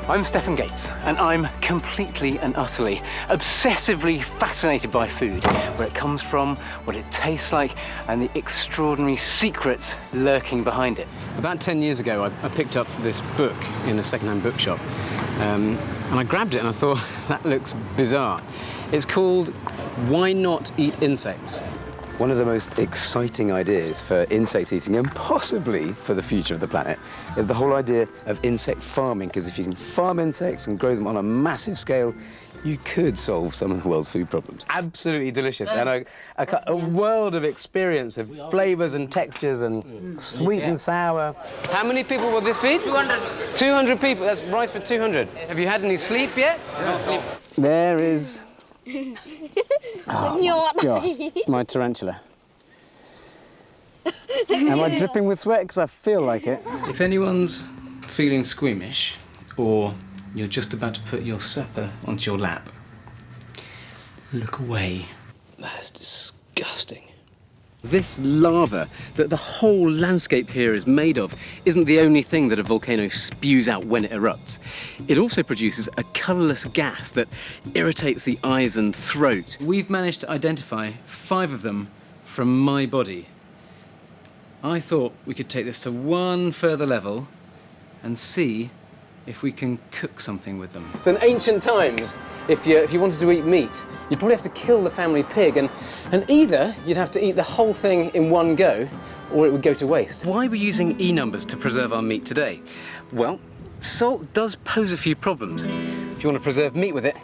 I'm Stefan Gates, and I'm completely and utterly, obsessively fascinated by food, where it comes from, what it tastes like, and the extraordinary secrets lurking behind it. About 10 years ago, I picked up this book in a second-hand bookshop, and I grabbed it and I thought, that looks bizarre. It's called Why Not Eat Insects? One of the most exciting ideas for insect eating, and possibly for the future of the planet, is the whole idea of insect farming, because if you can farm insects and grow them on a massive scale, you could solve some of the world's food problems. Absolutely delicious, and a world of experience of flavours and textures and sweet and sour. How many people will this feed? 200. 200 people, that's rice for 200. Have you had any sleep yet? Not sleep. There is... Oh, God, my tarantula. Am I dripping with sweat? Because I feel like it. If anyone's feeling squeamish, or you're just about to put your supper onto your lap, look away. That's disgusting. This lava that the whole landscape here is made of isn't the only thing that a volcano spews out when it erupts. It also produces a colourless gas that irritates the eyes and throat. We've managed to identify 5 of them from my body. I thought we could take this to one further level and see if we can cook something with them. So in ancient times, if you wanted to eat meat, you'd probably have to kill the family pig, and either you'd have to eat the whole thing in one go, or it would go to waste. Why are we using E-numbers to preserve our meat today? Well, salt does pose a few problems. If you want to preserve meat with it,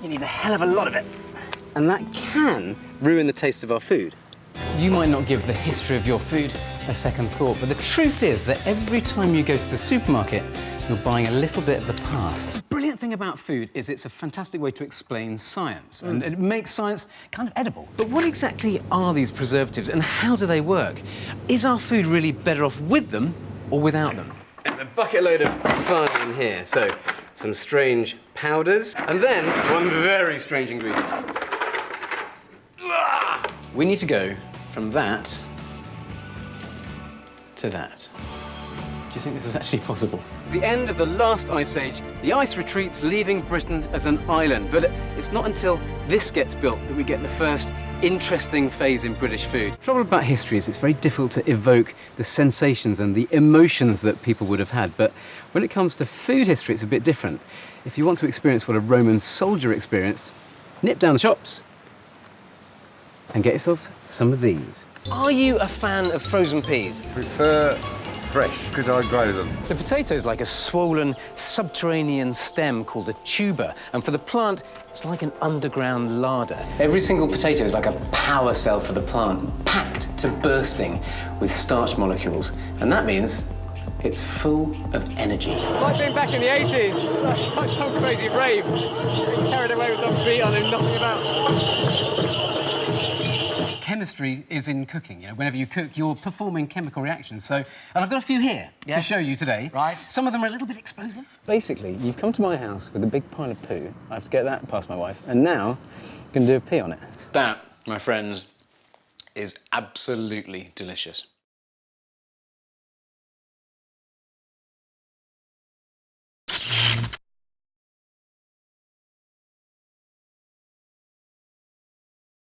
you need a hell of a lot of it. And that can ruin the taste of our food. You might not give the history of your food a second thought, but the truth is that every time you go to the supermarket, you're buying a little bit of the past. The brilliant thing about food is it's a fantastic way to explain science, and it makes science kind of edible. But what exactly are these preservatives, and how do they work? Is our food really better off with them or without them? There's a bucket load of fun in here. So, some strange powders, and then one very strange ingredient. We need to go from that to that. Do you think this is actually possible? The end of the last ice age, the ice retreats, leaving Britain as an island. But it's not until this gets built that we get the first interesting phase in British food. The trouble about history is it's very difficult to evoke the sensations and the emotions that people would have had. But when it comes to food history, it's a bit different. If you want to experience what a Roman soldier experienced, nip down the shops and get yourself some of these. Are you a fan of frozen peas? Prefer fresh, because I grow them. The potato is like a swollen subterranean stem called a tuber, and for the plant, it's like an underground larder. Every single potato is like a power cell for the plant, packed to bursting with starch molecules, and that means it's full of energy. It's like being back in the 80s, like some crazy rave, getting carried away with some beat on and knocking about. Chemistry is in cooking. You know, whenever you cook, you're performing chemical reactions. So, and I've got a few here to show you today. Right. Some of them are a little bit explosive. Basically, you've come to my house with a big pile of poo. I have to get that past my wife, and now I'm going to do a pee on it. That, my friends, is absolutely delicious.